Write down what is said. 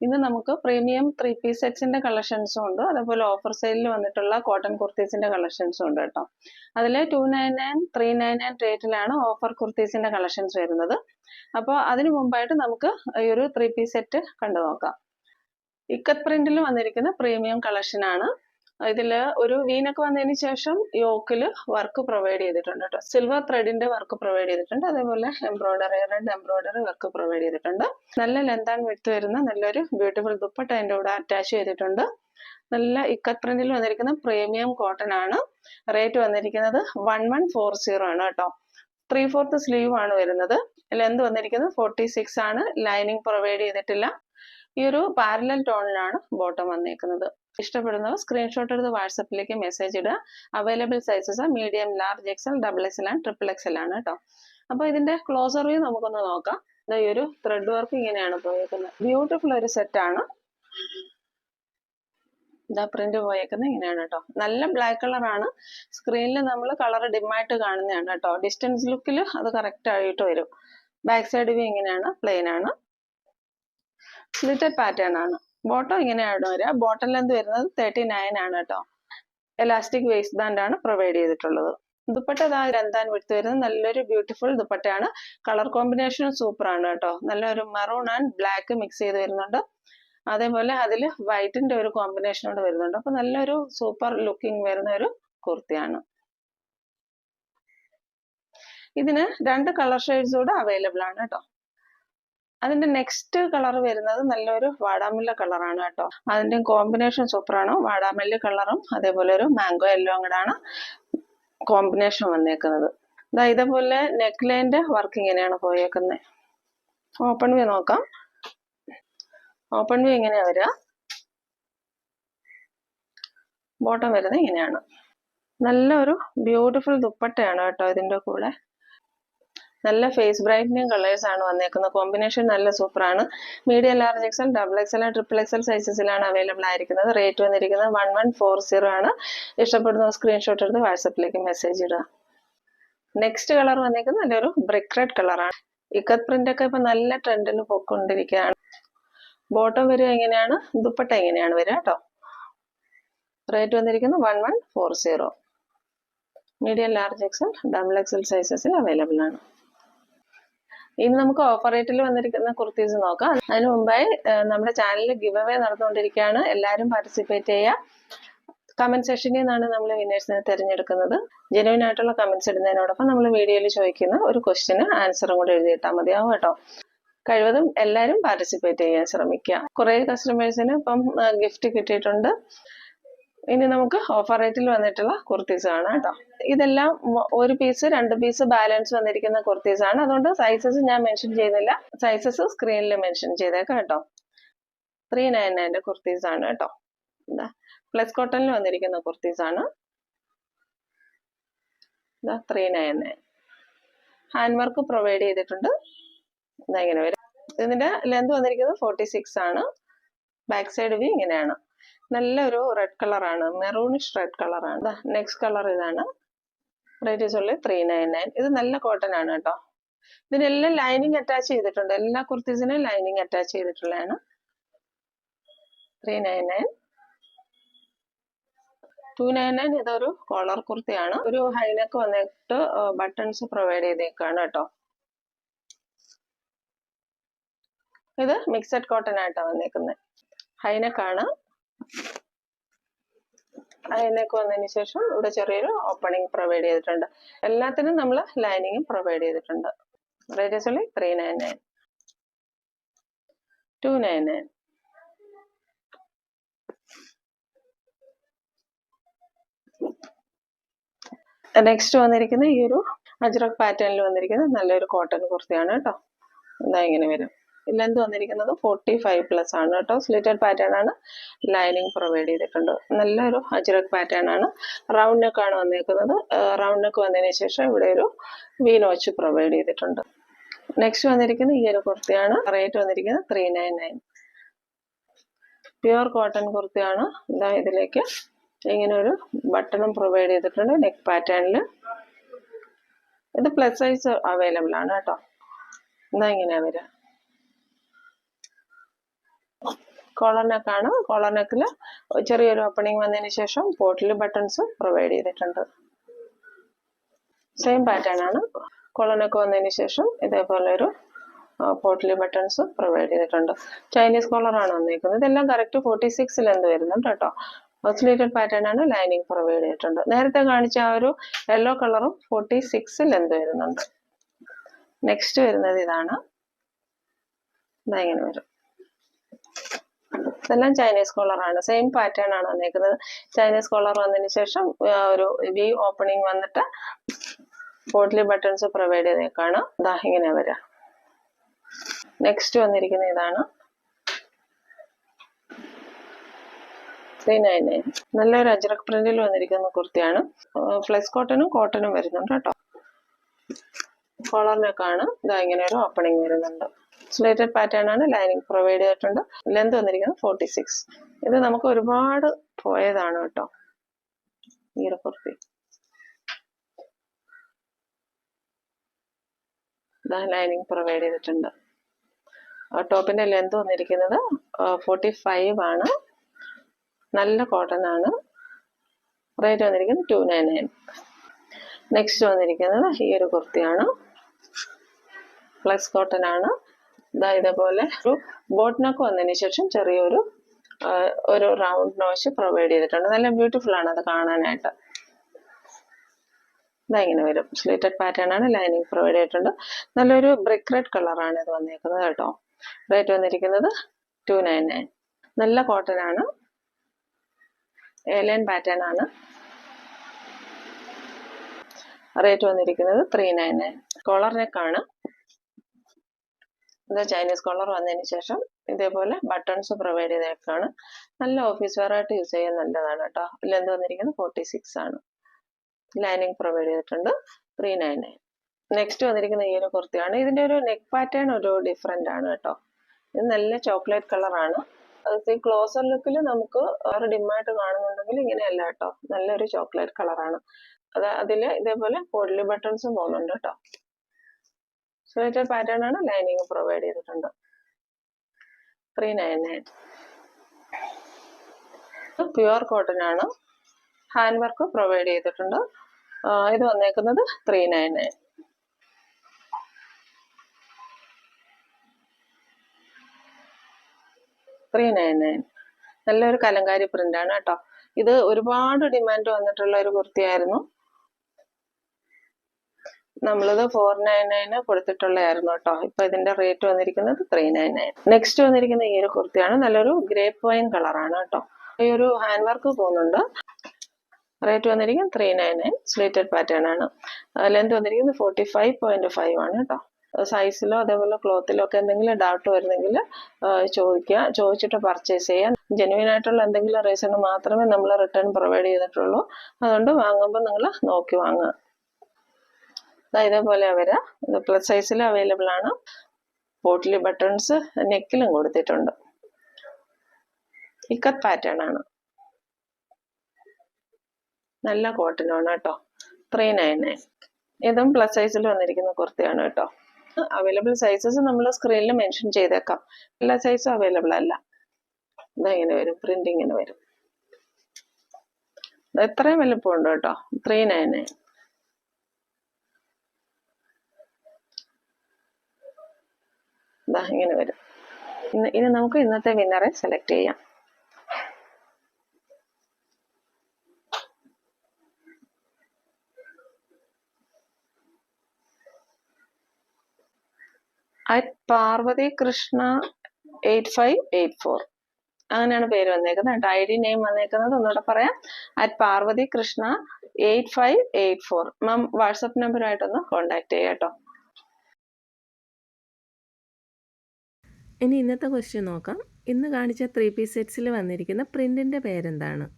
ഇന്ന് നമുക്ക് premium 3-piece സെറ്റ്സിന്റെ കളക്ഷൻസും ഉണ്ട്, അതേപോലെ ഓഫർ സെയിലിൽ വന്നിട്ടുള്ള കോട്ടൺ കുർത്തീസിന്റെ കളക്ഷൻസും ഉണ്ട് കേട്ടോ. അതിൽ 299, 399 റേറ്റിലാണ് ഓഫർ കുർത്തീസിന്റെ കളക്ഷൻസ് വരുന്നത്. അപ്പോൾ അതിനു മുമ്പായിട്ട് നമുക്ക് ഈ ഒരു 3-piece സെറ്റ് കണ്ടു നോക്കാം. ഇക്കത്ത് പ്രിന്റിൽ വന്നിരിക്കുന്ന പ്രീമിയം കളക്ഷൻ ആണ്. ഇതിൽ ഒരു വീനൊക്കെ വന്നതിന് ശേഷം യോക്കിൽ വർക്ക് പ്രൊവൈഡ് ചെയ്തിട്ടുണ്ട് കേട്ടോ. സിൽവർ ത്രെഡിന്റെ വർക്ക് പ്രൊവൈഡ് ചെയ്തിട്ടുണ്ട്, അതേപോലെ റെഡ് എംബ്രോയിഡറി വർക്ക് പ്രൊവൈഡ് ചെയ്തിട്ടുണ്ട്. നല്ല ലെന്ത് ആൻഡ് വിഡ്ത്ത് വരുന്ന നല്ലൊരു ബ്യൂട്ടിഫുൾ ദുപ്പട്ട അതിൻ്റെ കൂടെ അറ്റാച്ച് ചെയ്തിട്ടുണ്ട്. നല്ല ഇക്കത്ത് പ്രിന്റിൽ വന്നിരിക്കുന്ന പ്രീമിയം കോട്ടൺ ആണ്. റേറ്റ് വന്നിരിക്കുന്നത് 1140 ആണ് കേട്ടോ. 3/4 സ്ലീവ് ആണ് വരുന്നത്. ലെന്ത് വന്നിരിക്കുന്നത് 46 ആണ്. ലൈനിങ് പ്രൊവൈഡ് ചെയ്തിട്ടില്ല. ഈ ഒരു പാരലൽ ടോണിലാണ് ബോട്ടം വന്നിരിക്കുന്നത്. ഇഷ്ടപ്പെടുന്നവർ സ്ക്രീൻഷോട്ട് എടുത്ത് വാട്സപ്പിലേക്ക് മെസ്സേജ് ഇടുക. Available sizes medium, large, XL, XXL and XXL ആണ് കേട്ടോ. അപ്പൊ ഇതിന്റെ ക്ലോസർ വ്യൂ നമുക്കൊന്ന് നോക്കാം. ഈ ഒരു ത്രെഡ് വർക്ക് ഇങ്ങനെയാണ് പോയേക്കുന്നത്. ബ്യൂട്ടിഫുൾ ഒരു സെറ്റ് ആണ്. ഇതാ പ്രിന്റ് പോയേക്കുന്നത് ഇങ്ങനെയാണ് കേട്ടോ. നല്ല ബ്ലാക്ക് കളറാണ്. സ്ക്രീനിൽ നമ്മൾ കളർ ഡിമായിട്ട് കാണുന്നതാണ് കേട്ടോ. ഡിസ്റ്റൻസ് ലുക്കിൽ അത് കറക്റ്റ് ആയിട്ട് വരും. ബാക്ക് സൈഡ് വ്യൂ ഇങ്ങനെയാണ്, പ്ലെയിൻ ആണ്. സ്ലിറ്റഡ് പാറ്റേൺ ആണ്. ബോട്ടം ഇങ്ങനെയാണ് വരിക. ബോട്ടം ലെന്ത് വരുന്നത് 39 ആണ് കേട്ടോ. എലാസ്റ്റിക് വേസ്റ്റ് ബാൻഡ് ആണ് പ്രൊവൈഡ് ചെയ്തിട്ടുള്ളത്. ദുപ്പട്ട ലെന്ത് ആൻഡ് വിഡ്ത്ത് വരുന്നത് നല്ലൊരു ബ്യൂട്ടിഫുൾ ദുപ്പട്ടയാണ്. കളർ കോമ്പിനേഷൻ സൂപ്പർ ആണ് കേട്ടോ. നല്ലൊരു മെറൂൺ ആൻഡ് ബ്ലാക്ക് മിക്സ് ചെയ്ത് വരുന്നുണ്ട്. അതേപോലെ അതിൽ വൈറ്റിന്റെ ഒരു കോമ്പിനേഷനോട് വരുന്നുണ്ട്. അപ്പൊ നല്ലൊരു സൂപ്പർ ലുക്കിംഗ് വരുന്ന ഒരു കുർത്തിയാണ്. ഇതിന് 2 കളർ ഷെയ്ഡ്സ് കൂടെ അവൈലബിൾ ആണ് കേട്ടോ. അതിന്റെ നെക്സ്റ്റ് കളർ വരുന്നത് നല്ലൊരു വാടാമുല്ല കളറാണ് കേട്ടോ. അതിന്റെ കോമ്പിനേഷൻ സൂപ്പറാണ്. വാടാമുല്ല കളറും അതേപോലെ ഒരു മാംഗോ യെല്ലോ അങ്ങടാണ് കോമ്പിനേഷൻ വന്നേക്കുന്നത്. ഇതേപോലെ നെക്ക് ലൈൻ്റെ വർക്ക് ഇങ്ങനെയാണ് പോയേക്കുന്നത്. ഓപ്പൺ വ്യൂ നോക്കാം. ഓപ്പൺ വ്യൂ ഇങ്ങനെയാ വരിക. ബോട്ടം വരുന്നത് ഇങ്ങനെയാണ്. നല്ലൊരു ബ്യൂട്ടിഫുൾ ദുപ്പട്ടയാണ് കേട്ടോ ഇതിന്റെ കൂടെ. നല്ല ഫേസ് ബ്രൈറ്റനിങ് കളേഴ്സ് ആണ് വന്നേക്കുന്നത്. കോമ്പിനേഷൻ നല്ല സൂപ്പറാണ്. Medium, large, XL, XXL and XXL സൈസസിലാണ് അവൈലബിൾ ആയിരിക്കുന്നത്. റേറ്റ് വന്നിരിക്കുന്നത് 1140 ആണ്. ഇഷ്ടപ്പെടുന്ന സ്ക്രീൻഷോട്ട് എടുത്ത് വാട്സപ്പിലേക്ക് മെസ്സേജ് ഇടുക. നെക്സ്റ്റ് കളർ വന്നേക്കുന്നത് നല്ലൊരു ബ്രിക്ക് റെഡ് കളറാണ്. ഇക്കത്ത് പ്രിന്റ് ഒക്കെ ഇപ്പൊ നല്ല ട്രെൻഡിൽ പൊക്കൊണ്ടിരിക്കുകയാണ്. ബോട്ടം വരിക എങ്ങനെയാണ്, ദുപ്പട്ട എങ്ങനെയാണ് വരിക കേട്ടോ. റേറ്റ് വന്നിരിക്കുന്നത് 1140. മീഡിയം, ലാർജ്, എക്സൽ, XXL സൈസസിൽ അവൈലബിൾ ആണ്. ഇനി നമുക്ക് ഓഫർ റേറ്റിൽ വന്നിരിക്കുന്ന കുർത്തീസ് നോക്കാം. അതിന് മുമ്പായി നമ്മുടെ ചാനലിൽ ഗിവ് അവേ നടന്നുകൊണ്ടിരിക്കുകയാണ്. എല്ലാവരും പാർട്ടിസിപ്പേറ്റ് ചെയ്യുക. കമന്റ് സെക്ഷനിൽ നിന്നാണ് നമ്മൾ വിന്നേഴ്സിനെ തിരഞ്ഞെടുക്കുന്നത്. ജെന്യുവൻ ആയിട്ടുള്ള കമന്റ്സ് ഇടുന്നതിനോടൊപ്പം നമ്മൾ വീഡിയോയിൽ ചോദിക്കുന്ന ഒരു ക്വസ്റ്റിന് ആൻസറും കൂടെ എഴുതിയിട്ടാൽ മതിയാവും കേട്ടോ. കഴിവതും എല്ലാവരും പാർട്ടിസിപ്പേറ്റ് ചെയ്യാൻ ശ്രമിക്കുക. കുറെ കസ്റ്റമേഴ്സിന് ഇപ്പം ഗിഫ്റ്റ് കിട്ടിയിട്ടുണ്ട്. ഇനി നമുക്ക് ഓഫർ റേറ്റിൽ വന്നിട്ടുള്ള കുർത്തീസ് ആണ് കേട്ടോ. ഇതെല്ലാം 1 പീസ് 2 പീസ് ബാലൻസ് വന്നിരിക്കുന്ന കുർത്തീസ് ആണ്. അതുകൊണ്ട് സൈസസ് ഞാൻ മെൻഷൻ ചെയ്യുന്നില്ല. സൈസസ് സ്ക്രീനിൽ മെൻഷൻ ചെയ്തേക്കാം കേട്ടോ. 399 കുർത്തീസ് ആണ് കേട്ടോ. പ്ലസ് കോട്ടണിൽ വന്നിരിക്കുന്ന കുർത്തീസ് ആണ്. 399. ഹാൻഡ് വർക്ക് പ്രൊവൈഡ് ചെയ്തിട്ടുണ്ട്. ഇങ്ങനെ വരും. ഇതിന്റെ ലെന്ത് വന്നിരിക്കുന്നത് 46 ആണ്. ബാക്ക് സൈഡ് വ്യൂ ഇങ്ങനെയാണ്. നല്ലൊരു റെഡ് കളറാണ്, മെറൂണിഷ് റെഡ് കളറാണ്. നെക്സ്റ്റ് കളർ ഇതാണ്. Rate is only 399. ഇത് നല്ല കോട്ടൺ ആണ് കേട്ടോ. ഇതിനെല്ലാം ലൈനിങ് അറ്റാച്ച് ചെയ്തിട്ടുണ്ട്. എല്ലാ കുർത്തീസിനും ലൈനിങ് അറ്റാച്ച് ചെയ്തിട്ടുള്ളതാണ്. 399. 299 ഇതൊരു കോളർ കുർത്തിയാണ്. ഒരു ഹൈനെക്ക് വന്നിട്ട് ബട്ടൺസ് പ്രൊവൈഡ് ചെയ്തേക്കാണ് കേട്ടോ. ഇത് മിക്സഡ് കോട്ടൺ ആയിട്ടാണ് വന്നേക്കുന്നത്. ഹൈനെക്കാണ്. ഹൈനെക്ക് വന്നതിന് ശേഷം ഇവിടെ ചെറിയൊരു ഓപ്പണിംഗ് പ്രൊവൈഡ് ചെയ്തിട്ടുണ്ട്. എല്ലാത്തിനും നമ്മൾ ലൈനിങ്ങും പ്രൊവൈഡ് ചെയ്തിട്ടുണ്ട്. Rate is only 399. 299. നെക്സ്റ്റ് വന്നിരിക്കുന്ന ഈ ഒരു അജ്രക് പാറ്റേണിൽ വന്നിരിക്കുന്ന നല്ലൊരു കോട്ടൺ കുർത്തിയാണ് കേട്ടോ. എന്താ ഇങ്ങനെ വരും. ലെന്ത് വന്നിരിക്കുന്നത് 45+ ആണ് കേട്ടോ. സ്ലിറ്റഡ് പാറ്റേൺ ആണ്. ലൈനിങ് പ്രൊവൈഡ് ചെയ്തിട്ടുണ്ട്. നല്ലൊരു അജ്രക് പാറ്റേൺ ആണ്. റൗണ്ട് നെക്ക് ആണ് വന്നിരിക്കുന്നത്. റൗണ്ട് നെക്ക് വന്നതിന് ശേഷം ഇവിടെ ഒരു വി നോച്ച് പ്രൊവൈഡ് ചെയ്തിട്ടുണ്ട്. നെക്സ്റ്റ് വന്നിരിക്കുന്നത് ഈ ഒരു കുർത്തിയാണ്. റേറ്റ് വന്നിരിക്കുന്നത് 399. പ്യുവർ കോട്ടൺ കുർത്തിയാണ്. ഇതാ ഇതിലേക്ക് ഇങ്ങനെ ഒരു ബട്ടണും പ്രൊവൈഡ് ചെയ്തിട്ടുണ്ട് നെക്ക് പാറ്റേണിൽ. ഇത് പ്ലസ് സൈസ് അവൈലബിൾ ആണ് കേട്ടോ. എന്താ ഇങ്ങനെയാ വരിക. കോളർ നെക്കാണ്. കോളർ നെക്കിൽ ചെറിയൊരു ഓപ്പണിംഗ് വന്നതിന് ശേഷം പോട്ടിൽ ബട്ടൺസ് പ്രൊവൈഡ് ചെയ്തിട്ടുണ്ട്. സെയിം പാറ്റേൺ ആണ്. കോളർ നെക്ക് വന്നതിന് ശേഷം ഇതേപോലെ ഒരു പോട്ടിലി ബട്ടൺസ് പ്രൊവൈഡ് ചെയ്തിട്ടുണ്ട്. ചൈനീസ് കോളറാണ് വന്നിരിക്കുന്നത്. ഇതെല്ലാം കറക്റ്റ് 46 ലെന്ത് വരുന്നുണ്ട് കേട്ടോ. ഓസിലേറ്റഡ് പാറ്റേൺ ആണ്. ലൈനിങ് പ്രൊവൈഡ് ചെയ്തിട്ടുണ്ട്. നേരത്തെ കാണിച്ച ആ ഒരു യെല്ലോ കളറും 46 ലെന്ത് വരുന്നുണ്ട്. നെക്സ്റ്റ് വരുന്നത് ഇതാണ്. ഇങ്ങനെ വരും. ഇതെല്ലാം ചൈനീസ് കോളറാണ്. സെയിം പാറ്റേൺ ആണ് വന്നിരിക്കുന്നത്. ചൈനീസ് കോളർ വന്നതിന് ശേഷം ഒരു വി ഓപ്പണിംഗ് വന്നിട്ട് പോട്ടിലി ബട്ടൺസ് പ്രൊവൈഡ് ചെയ്തേക്കാണ്. ഇങ്ങനെ വരാം. നെക്സ്റ്റ് വന്നിരിക്കുന്ന ഇതാണ് 399. നല്ലൊരു അജ്രക് പ്രിന്റിൽ വന്നിരിക്കുന്ന കുർത്തിയാണ്. ഫ്ലെക്സ് കോട്ടനും വരുന്നുണ്ട് കേട്ടോ. കോളറിനൊക്കെയാണ് ഇങ്ങനെ ഒരു ഓപ്പണിംഗ് വരുന്നുണ്ട്. സ്ലേറ്റഡ് പാറ്റേൺ ആണ്. ലൈനിങ് പ്രൊവൈഡ് ചെയ്തിട്ടുണ്ട്. ലെന്ത് വന്നിരിക്കുന്നത് 46. ഇത് നമുക്ക് ഒരുപാട് പോയതാണ് കേട്ടോ ഈ ഒരു കുർത്തി. ലൈനിങ് പ്രൊവൈഡ് ചെയ്തിട്ടുണ്ട്. ടോപ്പിന്റെ ലെന്ത് വന്നിരിക്കുന്നത് 45 ആണ്. നല്ല കോട്ടൺ ആണ്. റേറ്റ് വന്നിരിക്കുന്നത് 299. നെക്സ്റ്റ് വന്നിരിക്കുന്നത് ഈ ഒരു കുർത്തിയാണ്. ഫ്ലെക്സ് കോട്ടൺ ആണ്. ഇതേപോലെ ഒരു ബോട്ട് നെക്ക് വന്നതിന് ശേഷം ചെറിയൊരു റൗണ്ട് നോച്ച് പ്രൊവൈഡ് ചെയ്തിട്ടുണ്ട്. നല്ല ബ്യൂട്ടിഫുൾ ആണ് അത് കാണാനായിട്ട്. ഇങ്ങനെ വരും. സ്ലിറ്റഡ് പാറ്റേൺ ആണ്. ലൈനിങ് പ്രൊവൈഡ് ചെയ്തിട്ടുണ്ട്. നല്ലൊരു ബ്രിക്ക് റെഡ് കളറാണ് ഇത് വന്നിരിക്കുന്നത് കേട്ടോ. റേറ്റ് വന്നിരിക്കുന്നത് 299. നല്ല കോട്ടൺ ആണ്. എലൈൻ പാറ്റേൺ ആണ്. റേറ്റ് വന്നിരിക്കുന്നത് 399. കോളർ നെക്കാണ്. ചൈനീസ് കോളർ വന്നതിന് ശേഷം ഇതേപോലെ ബട്ടൺസ് പ്രൊവൈഡ് ചെയ്തേക്കാണ്. നല്ല ഓഫീസ് വെയർ ആയിട്ട് യൂസ് ചെയ്യാൻ നല്ലതാണ് കേട്ടോ. ലെന്ത് വന്നിരിക്കുന്നത് 46 ആണ്. ലൈനിങ് പ്രൊവൈഡ് ചെയ്തിട്ടുണ്ട്. 399. നെക്സ്റ്റ് വന്നിരിക്കുന്ന ഈ ഒരു കുർത്തിയാണ്. ഇതിന്റെ ഒരു നെക്ക് പാറ്റേൺ ഒരു ഡിഫറെന്റ് ആണ് കേട്ടോ. ഇത് നല്ല ചോക്ലേറ്റ് കളറാണ്. അത് ഈ ക്ലോസർ ലുക്കിൽ നമുക്ക് ഒരു ഡിമ്മായിട്ട് കാണുന്നുണ്ടെങ്കിൽ ഇങ്ങനെയല്ല കേട്ടോ. നല്ലൊരു ചോക്ലേറ്റ് കളറാണ്. അതില് ഇതേപോലെ പോഡ്ലി ബട്ടൺസും പോകുന്നുണ്ട് കേട്ടോ. സ്ലിറ്റഡ് പാറ്റേൺ ആണ്. ലൈനിങ് പ്രൊവൈഡ് ചെയ്തിട്ടുണ്ട്. 399. പ്യുവർ കോട്ടൺ ആണ്. ഹാൻഡ് വർക്ക് പ്രൊവൈഡ് ചെയ്തിട്ടുണ്ട്. ഇത് വന്നേക്കുന്നത് 399. നല്ലൊരു കലങ്കാരി പ്രിന്റ് ആണ് കേട്ടോ. ഇത് ഒരുപാട് ഡിമാൻഡ് വന്നിട്ടുള്ള ഒരു കുർത്തിയായിരുന്നു. നമ്മളിത് 499 കൊടുത്തിട്ടുള്ളതായിരുന്നു കേട്ടോ. ഇപ്പൊ ഇതിന്റെ റേറ്റ് വന്നിരിക്കുന്നത് 399. നെക്സ്റ്റ് വന്നിരിക്കുന്ന ഈ ഒരു കുർത്തിയാണ്. നല്ലൊരു ഗ്രേപ്പ് വൈൻ കളറാണ് കേട്ടോ. ഈ ഒരു ഹാൻഡ് വർക്ക് പോകുന്നുണ്ട്. റേറ്റ് വന്നിരിക്കുന്നത് 399. സ്ലിറ്റഡ് പാറ്റേൺ ആണ്. ലെന്ത് വന്നിരിക്കുന്നത് 45.5 ആണ് കേട്ടോ. സൈസിലോ അതേപോലെ ക്ലോത്തിലോ ഒക്കെ എന്തെങ്കിലും ഡൗട്ട് വരുന്നെങ്കിൽ ചോദിക്കുക. ചോദിച്ചിട്ട് പർച്ചേസ് ചെയ്യാം. ജെന്യുവൻ ആയിട്ടുള്ള എന്തെങ്കിലും റീസണ് മാത്രമേ നമ്മൾ റിട്ടേൺ പ്രൊവൈഡ് ചെയ്തിട്ടുള്ളൂ. അതുകൊണ്ട് വാങ്ങുമ്പോൾ നിങ്ങൾ നോക്കി വാങ്ങുക. ഇതേപോലെ വരാം. ഇത് പ്ലസ് സൈസിൽ അവൈലബിൾ ആണ്. പോട്ടിലി ബട്ടൺസ് നെക്കിലും കൊടുത്തിട്ടുണ്ട്. ഇക്കത്ത് പാറ്റേൺ ആണ്. നല്ല കോട്ടനാണ് കേട്ടോ. 399. ഇതും പ്ലസ് സൈസിൽ വന്നിരിക്കുന്ന കുർത്തിയാണ് കേട്ടോ. അവൈലബിൾ സൈസസ് നമ്മൾ സ്ക്രീനിൽ മെൻഷൻ ചെയ്തേക്കാം. എല്ലാ സൈസും അവൈലബിൾ അല്ല. ഇങ്ങനെ വരും. പ്രിന്റ് ഇങ്ങനെ വരും. എത്രയും വലുപ്പമുണ്ട് കേട്ടോ. 399. ഇങ്ങനെ വരും. ഇനി നമുക്ക് ഇന്നത്തെ വിന്നറെ സെലക്ട് ചെയ്യാം. പാർവതി കൃഷ്ണ 8584 അങ്ങനെയാണ് പേര് വന്നേക്കുന്നത്. ID നെയിം വന്നേക്കുന്നത് ഒന്നുകൂടെ പറയാം. പാർവതി കൃഷ്ണ 8584. മാം വാട്സപ്പ് നമ്പറുമായിട്ടൊന്ന് കോണ്ടാക്ട് ചെയ്യാം കേട്ടോ. ഇനി ഇന്നത്തെ ക്വസ്റ്റ്യൻ നോക്കാം. ഇന്ന് കാണിച്ച 3 പീസ് സെറ്റ്സിൽ വന്നിരിക്കുന്ന പ്രിന്റിന്റെ പേരെന്താണ്?